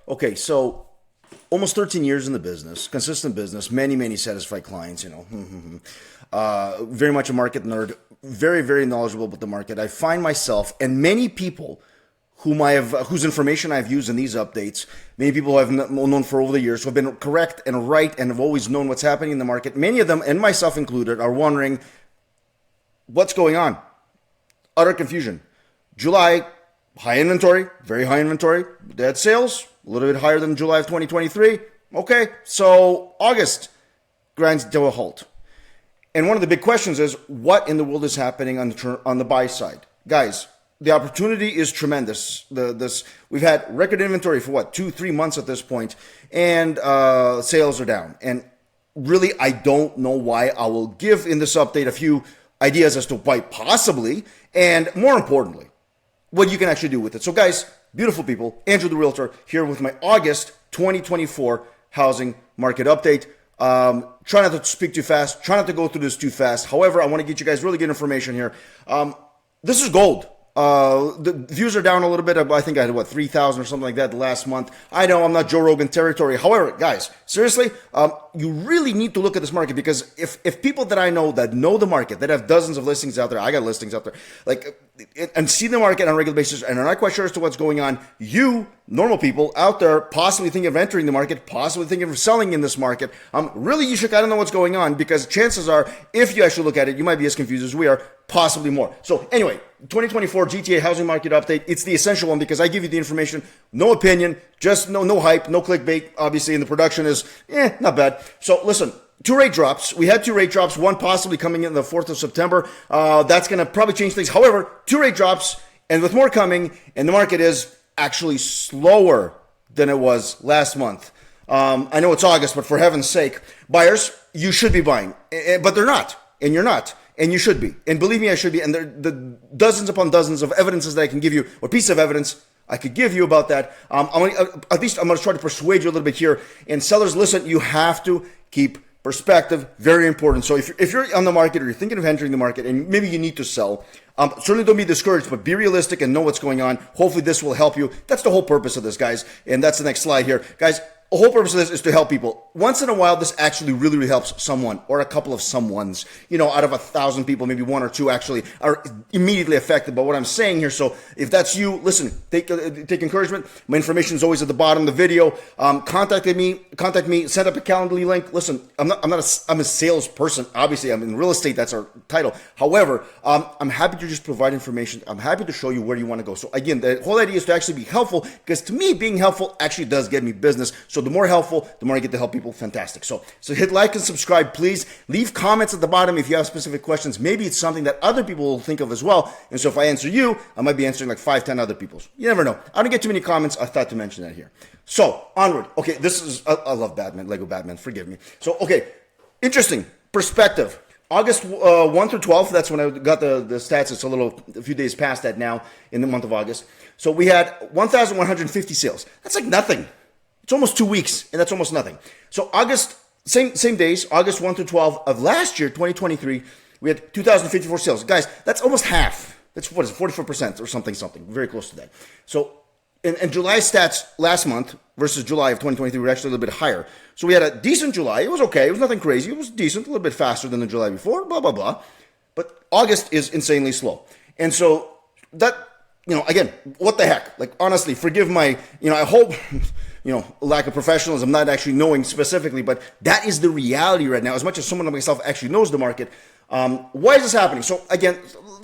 Okay, so almost 13 years in the business, consistent business, many satisfied clients, very much a market nerd, very knowledgeable about the market. I find myself and many people whose information I've used in these updates, many people who I've known for over the years, who have been correct and right and have always known what's happening in the market, many of them, and myself included, are wondering what's going on. Utter confusion. July, high inventory, very high inventory. They had sales, a little bit higher than July of 2023. Okay, so August grinds to a halt. And one of the big questions is, what in the world is happening on the buy side? Guys, the opportunity is tremendous. We've had record inventory for 2-3 months at this point, and sales are down. And really, I don't know why. I will give in this update a few ideas as to why possibly, and more importantly, what you can actually do with it. So guys, beautiful people, Andrew the Realtor here with my August 2024 housing market update. Try not to speak too fast, try not to go through this too fast. However, I want to get you guys really good information here. This is gold. The views are down a little bit. I think I had 3,000 or something like that last month. I know I'm not Joe Rogan territory. However, guys, seriously, you really need to look at this market, because if people that I know that know the market, that have dozens of listings out there, I got listings out there, and see the market on a regular basis and are not quite sure as to what's going on, you normal people out there possibly thinking of entering the market, possibly thinking of selling in this market, really you should kind of know what's going on, because chances are, if you actually look at it, you might be as confused as we are, possibly more. So anyway, 2024 GTA housing market update. It's the essential one because I give you the information, no opinion, just no hype, no clickbait, obviously, and the production is, not bad. So listen, 2 rate drops. We had 2 rate drops, one possibly coming in the 4th of September. That's going to probably change things. However, 2 rate drops, and with more coming, and the market is actually slower than it was last month. I know it's August, but for heaven's sake, buyers, you should be buying, but they're not, and you're not. And you should be. And believe me, I should be. And there are the dozens upon dozens of evidences that I can give you, or piece of evidence I could give you about that. At least I'm going to try to persuade you a little bit here. And sellers, listen, you have to keep perspective. Very important. So if you're on the market or you're thinking of entering the market and maybe you need to sell, certainly don't be discouraged, but be realistic and know what's going on. Hopefully this will help you. That's the whole purpose of this, guys. And that's the next slide here. Guys, the whole purpose of this is to help people. Once in a while, this actually really helps someone or a couple of someones. Out of 1,000 people, maybe 1 or 2 actually are immediately affected by what I'm saying here. So if that's you, listen, take encouragement. My information is always at the bottom of the video. Contact me, set up a Calendly link. Listen, I'm a salesperson. Obviously, I'm in real estate. That's our title. However, I'm happy to just provide information. I'm happy to show you where you want to go. So again, the whole idea is to actually be helpful, because to me, being helpful actually does get me business. So the more helpful, the more I get to help people. Fantastic. So hit like and subscribe, please. Leave comments at the bottom if you have specific questions. Maybe it's something that other people will think of as well. And so if I answer you, I might be answering like 5-10 other people's. You never know. I don't get too many comments. I thought to mention that here. So onward. Okay, I love Batman, Lego Batman. Forgive me. So, okay, interesting perspective. August 1 through 12, that's when I got the stats. It's a few days past that now in the month of August. So we had 1,150 sales. That's like nothing. It's almost 2 weeks, and that's almost nothing. So August, same days, August 1 through 12 of last year, 2023, we had 2,054 sales. Guys, that's almost half. That's, 44% or something, very close to that. So, and July stats last month versus July of 2023 were actually a little bit higher. So we had a decent July. It was okay. It was nothing crazy. It was decent, a little bit faster than the July before, blah, blah, blah. But August is insanely slow. And so that, again, what the heck? Like, honestly, forgive my, I hope... lack of professionalism, not actually knowing specifically, but that is the reality right now. As much as someone like myself actually knows the market, why is this happening? So again,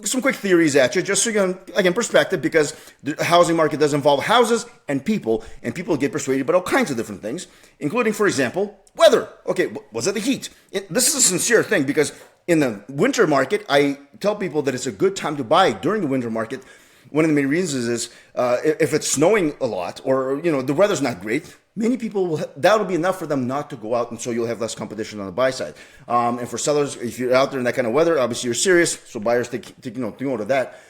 some quick theories at you, just so you can, again, perspective, because the housing market does involve houses and people get persuaded about all kinds of different things, including, for example, weather. Okay, was it the heat? This is a sincere thing, because in the winter market, I tell people that it's a good time to buy during the winter market. One of the main reasons is if it's snowing a lot, or the weather's not great, many people that'll be enough for them not to go out, and so you'll have less competition on the buy side. And for sellers, if you're out there in that kind of weather, obviously you're serious. So buyers take note of that.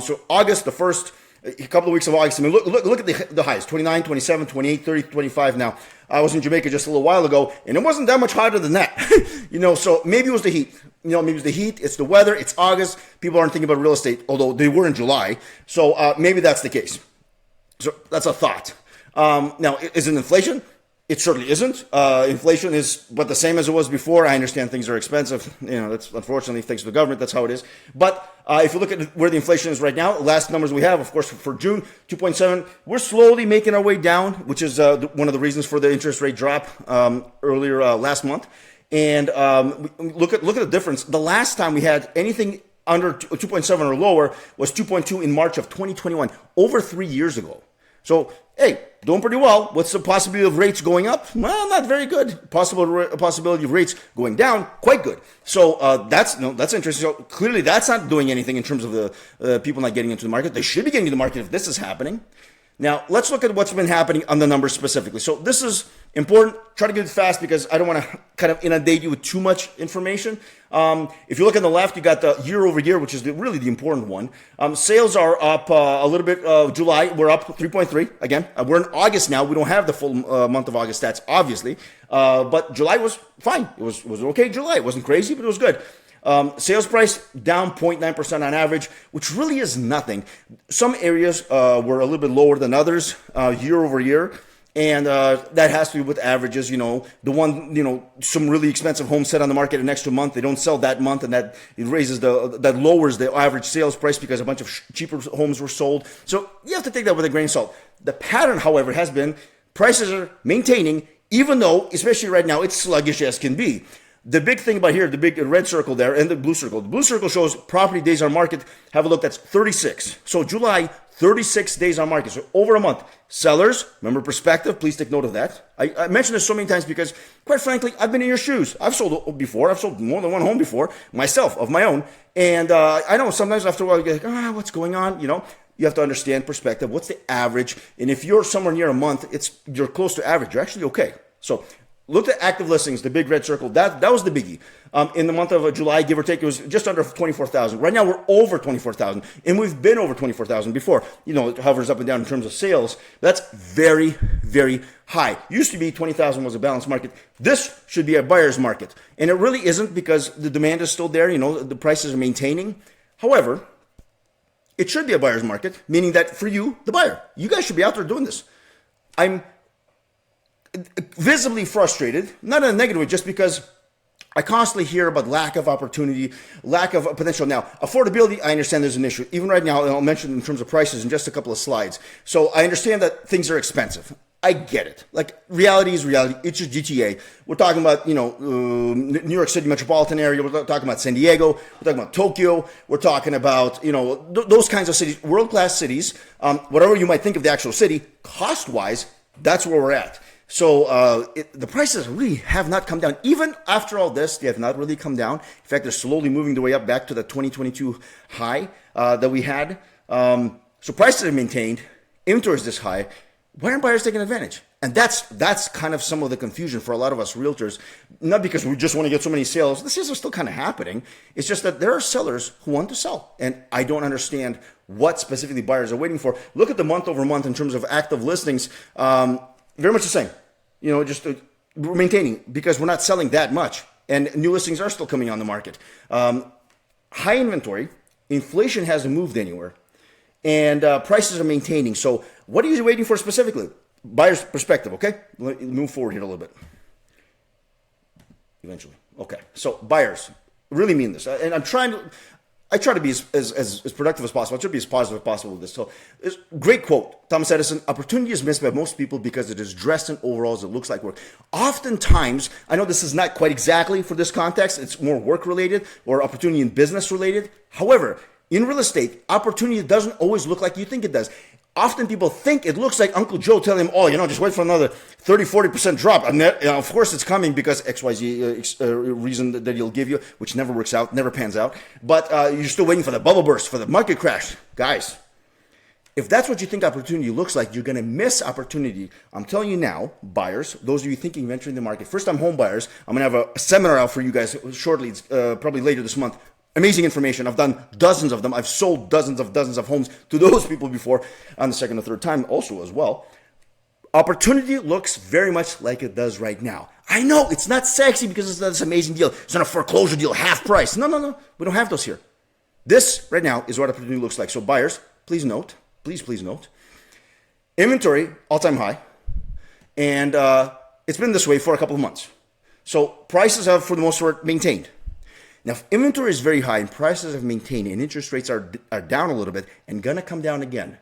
So August, the first a couple of weeks of August. I mean, look at the highs: 29, 27, 28, 30, 25. Now, I was in Jamaica just a little while ago, and it wasn't that much hotter than that. So maybe it was the heat. Maybe it's the heat, it's the weather, it's August. People aren't thinking about real estate, although they were in July. So maybe that's the case. So that's a thought. Now, is it inflation? It certainly isn't. Inflation is but the same as it was before. I understand things are expensive. That's unfortunately thanks to the government. That's how it is. But if you look at where the inflation is right now, last numbers we have, of course, for June, 2.7. We're slowly making our way down, which is one of the reasons for the interest rate drop earlier last month. And look at the difference. The last time we had anything under 2.7 or lower was 2.2 in March of 2021, over 3 years ago. So, hey, doing pretty well. What's the possibility of rates going up? Well, not very good. Possibility of rates going down, quite good. So that's interesting. So clearly, that's not doing anything in terms of the people not getting into the market. They should be getting into the market if this is happening. Now, let's look at what's been happening on the numbers specifically. So this is important. Try to get it fast because I don't want to kind of inundate you with too much information. If you look on the left, you got the year over year, which is really the important one. Sales are up a little bit. July, we're up 3.3. Again, we're in August now. We don't have the full month of August stats, obviously. But July was fine. It was okay July. It wasn't crazy, but it was good. Sales price down 0.9% on average, which really is nothing. Some areas were a little bit lower than others year over year. And that has to do with averages. Some really expensive homes set on the market an extra month. They don't sell that month, and that lowers the average sales price because a bunch of cheaper homes were sold. So you have to take that with a grain of salt. The pattern, however, has been prices are maintaining, even though, especially right now, it's sluggish as can be. The big thing about here, the big red circle there and the blue circle. The blue circle shows property days on market. Have a look, that's 36. So July, 36 days on market, so over a month. Sellers, remember perspective, please take note of that. I mentioned this so many times because, quite frankly, I've been in your shoes. I've sold before. I've sold more than one home before, myself, of my own. And I know sometimes after a while you get like, what's going on? You have to understand perspective. What's the average? And if you're somewhere near a month, you're close to average. You're actually okay. So look at active listings, the big red circle. That was the biggie. In the month of July, give or take, it was just under 24,000. Right now, we're over 24,000, and we've been over 24,000 before. It hovers up and down in terms of sales. That's very, very high. Used to be 20,000 was a balanced market. This should be a buyer's market, and it really isn't because the demand is still there. The prices are maintaining. However, it should be a buyer's market, meaning that for you, the buyer, you guys should be out there doing this. I'm visibly frustrated, not in a negative way, just because I constantly hear about lack of opportunity, lack of potential. Now, affordability, I understand there's an issue. Even right now, and I'll mention in terms of prices in just a couple of slides. So I understand that things are expensive. I get it. Like, reality is reality. It's just GTA. We're talking about, New York City metropolitan area. We're talking about San Diego. We're talking about Tokyo. We're talking about, those kinds of cities, world-class cities. Whatever you might think of the actual city, cost-wise, that's where we're at. So the prices really have not come down. Even after all this, they have not really come down. In fact, they're slowly moving their way up back to the 2022 high that we had. So prices are maintained. Inventory is this high. Why aren't buyers taking advantage? And that's kind of some of the confusion for a lot of us realtors. Not because we just want to get so many sales. The sales are still kind of happening. It's just that there are sellers who want to sell. And I don't understand what specifically buyers are waiting for. Look at the month over month in terms of active listings. Very much the same, just we're maintaining because we're not selling that much, and new listings are still coming on the market. High inventory, inflation hasn't moved anywhere, and prices are maintaining. So, what are you waiting for specifically? Buyer's perspective, okay? Let me move forward here a little bit. Eventually, okay. So, buyers really mean this, and I try to be as productive as possible. I try to be as positive as possible with this. So, great quote, Thomas Edison: "Opportunity is missed by most people because it is dressed in overalls. It looks like work." Oftentimes, I know this is not quite exactly for this context. It's more work related or opportunity in business related. However, in real estate, opportunity doesn't always look like you think it does. Often people think it looks like Uncle Joe telling them, just wait for another 30, 40% drop. And of course it's coming because XYZ reason that he'll give you, which never works out, never pans out. But you're still waiting for the bubble burst, for the market crash. Guys, if that's what you think opportunity looks like, you're going to miss opportunity. I'm telling you now, buyers, those of you thinking of entering the market, first-time home buyers, I'm going to have a seminar out for you guys shortly, probably later this month. Amazing information. I've done dozens of them. I've sold dozens of homes to those people before on the second or third time also as well. Opportunity looks very much like it does right now. I know it's not sexy because it's not this amazing deal. It's not a foreclosure deal, half price. No. We don't have those here. This right now is what opportunity looks like. So buyers, please note, please note. Inventory, all-time high. And it's been this way for a couple of months. So prices have, for the most part, maintained. Now, if inventory is very high and prices have maintained and interest rates are down a little bit and going to come down again,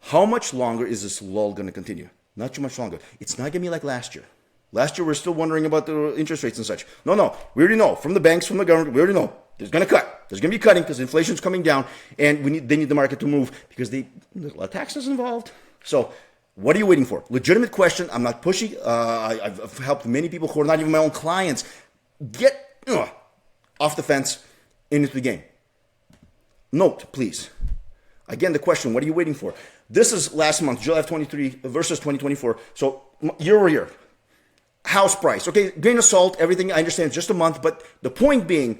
how much longer is this lull going to continue? Not too much longer. It's not going to be like last year. Last year, we're still wondering about the interest rates and such. No. We already know from the banks, from the government, we already know there's going to cut. There's going to be cutting because inflation's coming down and they need the market to move because there's a lot of taxes involved. So what are you waiting for? Legitimate question. I'm not pushy. I've helped many people who are not even my own clients get off the fence and into the game. Note, please. Again, the question, what are you waiting for? This is last month, July of 23 versus 2024. So year over year. House price. Okay, grain of salt, everything. I understand it's just a month, but the point being,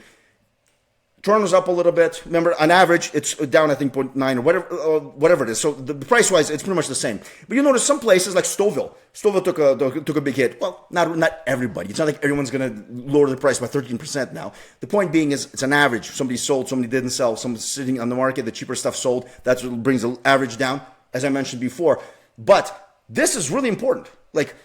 Toronto's up a little bit. Remember, on average, it's down, I think, 0.9 or whatever it is. So the price-wise, it's pretty much the same. But you notice some places like Stouffville took a big hit. Well, not everybody. It's not like everyone's going to lower the price by 13% now. The point being is it's an average. Somebody sold, somebody didn't sell, someone's sitting on the market, the cheaper stuff sold. That's what brings the average down, as I mentioned before. But this is really important. Like,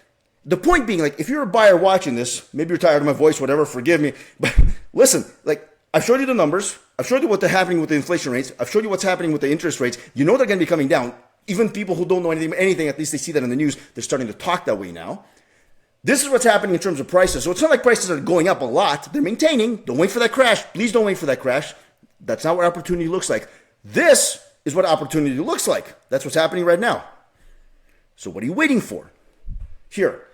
the point being, like, if you're a buyer watching this, maybe you're tired of my voice, whatever, forgive me. But listen, like, I've showed you the numbers. I've showed you what's happening with the inflation rates. I've showed you what's happening with the interest rates. You know they're going to be coming down. Even people who don't know anything, at least they see that in the news. They're starting to talk that way now. This is what's happening in terms of prices. So it's not like prices are going up a lot. They're maintaining. Don't wait for that crash. Please don't wait for that crash. That's not what opportunity looks like. This is what opportunity looks like. That's what's happening right now. So what are you waiting for? Here,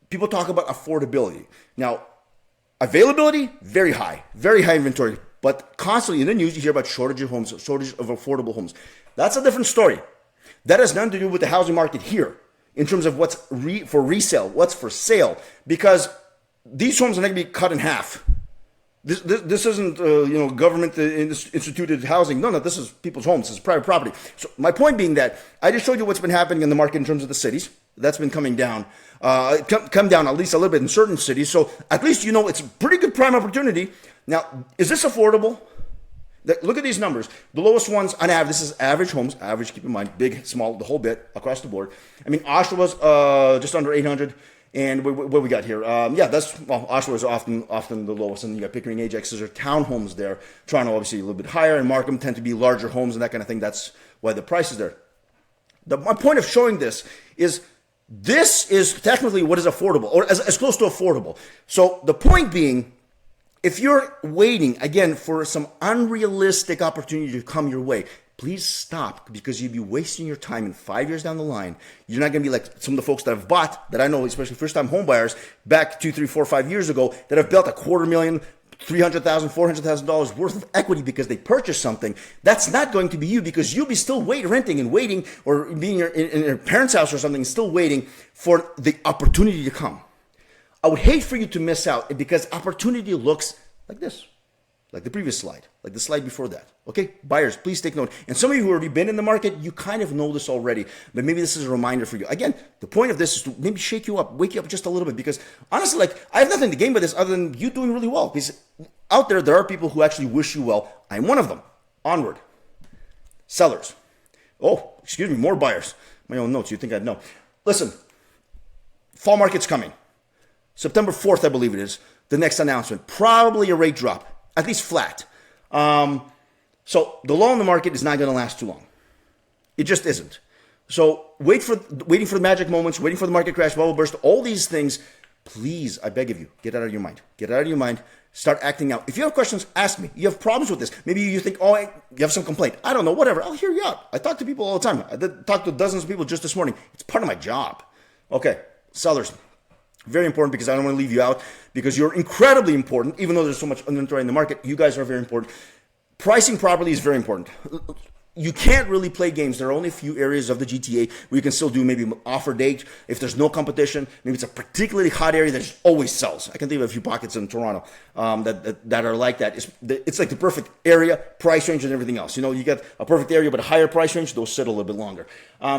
people talk about affordability. Now, availability, very high inventory. But constantly in the news, you hear about shortage of homes, shortage of affordable homes. That's a different story. That has nothing to do with the housing market here in terms of what's for resale, what's for sale, because these homes are not going to be cut in half. This isn't government instituted housing. No, this is people's homes. This is private property. So my point being that I just showed you what's been happening in the market in terms of the cities. That's been coming down, come down at least a little bit in certain cities. So at least you know it's a pretty good prime opportunity. Now, is this affordable? Look at these numbers. The lowest ones on average, this is average homes, average, keep in mind, big, small, the whole bit, across the board. I mean, Oshawa's just under 800. And what we got here? Oshawa is often the lowest. And you got Pickering, Ajax, are townhomes there. Toronto, obviously, a little bit higher. And Markham tend to be larger homes and that kind of thing. That's why the price is there. My point of showing this is technically what is affordable, or as close to affordable. So the point being, if you're waiting, again, for some unrealistic opportunity to come your way, please stop, because you'd be wasting your time. In 5 years down the line, you're not going to be like some of the folks that have bought, that I know, especially first-time home buyers, back 2, 3, 4, 5 years ago, that have built $250,000, $300,000, $400,000 worth of equity because they purchased something. That's not going to be you, because you'll be still renting and waiting, or being in your parents' house or something, still waiting for the opportunity to come. I would hate for you to miss out, because opportunity looks like this, like the previous slide, like the slide before that. Okay, buyers, please take note. And some of you who have already been in the market, you kind of know this already, but maybe this is a reminder for you. Again, the point of this is to maybe shake you up, wake you up just a little bit, because honestly, like, I have nothing to gain by this other than you doing really well. Because out there are people who actually wish you well. I'm one of them. Onward. Sellers. Oh, excuse me, more buyers. My own notes, you'd think I'd know. Listen, fall market's coming. September 4th, I believe it is, the next announcement. Probably a rate drop, at least flat. So the lull in the market is not going to last too long. It just isn't. So waiting for the magic moments, waiting for the market crash, bubble burst, all these things, please, I beg of you, get out of your mind. Get out of your mind. Start acting out. If you have questions, ask me. You have problems with this. Maybe you think, you have some complaint. I don't know, whatever. I'll hear you out. I talk to people all the time. I talked to dozens of people just this morning. It's part of my job. Okay, sellers. Very important, because I don't want to leave you out, because you're incredibly important. Even though there's so much inventory in the market, you guys are very important. Pricing properly is very important. You can't really play games. There are only a few areas of the GTA where you can still do maybe offer date. If there's no competition, maybe it's a particularly hot area that always sells. I can think of a few pockets in Toronto that are like that. It's like the perfect area, price range, and everything else. You get a perfect area but a higher price range, those sit a little bit longer.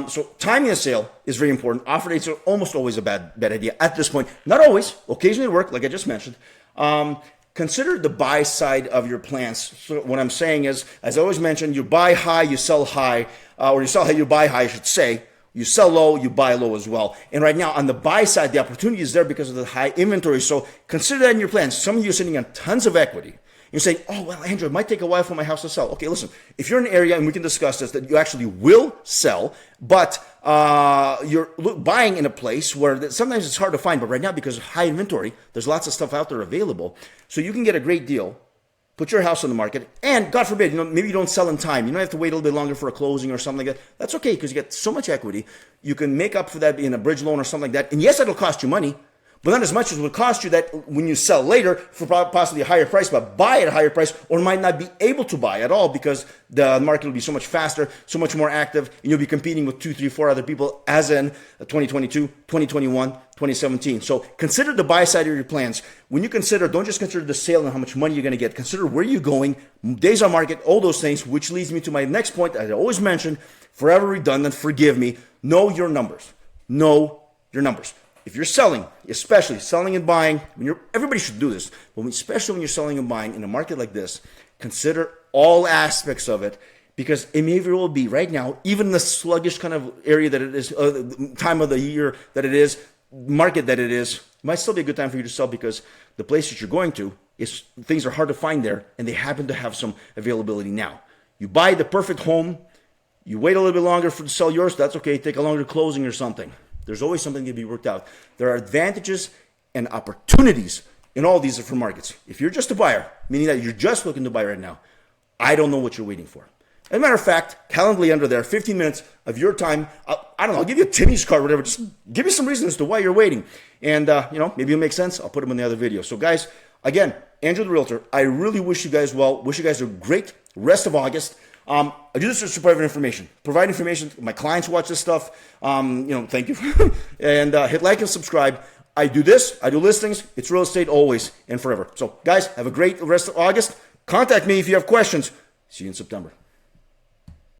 So timing a sale is very important. Offer dates are almost always a bad idea at this point. Not always. Occasionally work, like I just mentioned. Consider the buy side of your plans. So what I'm saying is, as I always mention, you buy high, you sell high, or you sell high, you buy high, I should say, You sell low, you buy low as well. And right now on the buy side, the opportunity is there because of the high inventory. So consider that in your plans. Some of you are sitting on tons of equity. You're saying, oh, well, Andrew, it might take a while for my house to sell. Okay, listen, if you're in an area, and we can discuss this, that you actually will sell, but you're buying in a place where sometimes it's hard to find, but right now because of high inventory, there's lots of stuff out there available. So you can get a great deal. Put your house on the market, and God forbid, maybe you don't sell in time. You don't have to wait a little bit longer for a closing or something like that. That's okay because you get so much equity. You can make up for that in a bridge loan or something like that. And yes, it'll cost you money, but not as much as it would cost you that when you sell later for possibly a higher price, but buy at a higher price, or might not be able to buy at all because the market will be so much faster, so much more active, and you'll be competing with 2, 3, 4 other people as in 2022, 2021, 2017. So consider the buy side of your plans. When you consider, don't just consider the sale and how much money you're going to get. Consider where you're going, days on market, all those things, which leads me to my next point. As I always mention, forever redundant, forgive me. Know your numbers. Know your numbers. If you're selling, especially selling and buying, everybody should do this, but especially when you're selling and buying in a market like this, consider all aspects of it because it may very well be right now, even in the sluggish kind of area that it is, time of the year that it is, market that it is, it might still be a good time for you to sell because the place that you're going to is things are hard to find there and they happen to have some availability now. You buy the perfect home, you wait a little bit longer to sell yours, that's okay, take a longer closing or something. There's always something to be worked out. There are advantages and opportunities in all these different markets. If you're just a buyer, meaning that you're just looking to buy right now, I don't know what you're waiting for. As a matter of fact, Calendly under there, 15 minutes of your time. I don't know, I'll give you a Timmy's card, whatever. Just give me some reason as to why you're waiting. And, maybe it'll make sense. I'll put them in the other video. So guys, again, Andrew the Realtor, I really wish you guys well. Wish you guys a great rest of August. I do this to provide information. Provide information. My clients watch this stuff. Thank you. And hit like and subscribe. I do this. I do listings. It's real estate always and forever. So, guys, have a great rest of August. Contact me if you have questions. See you in September.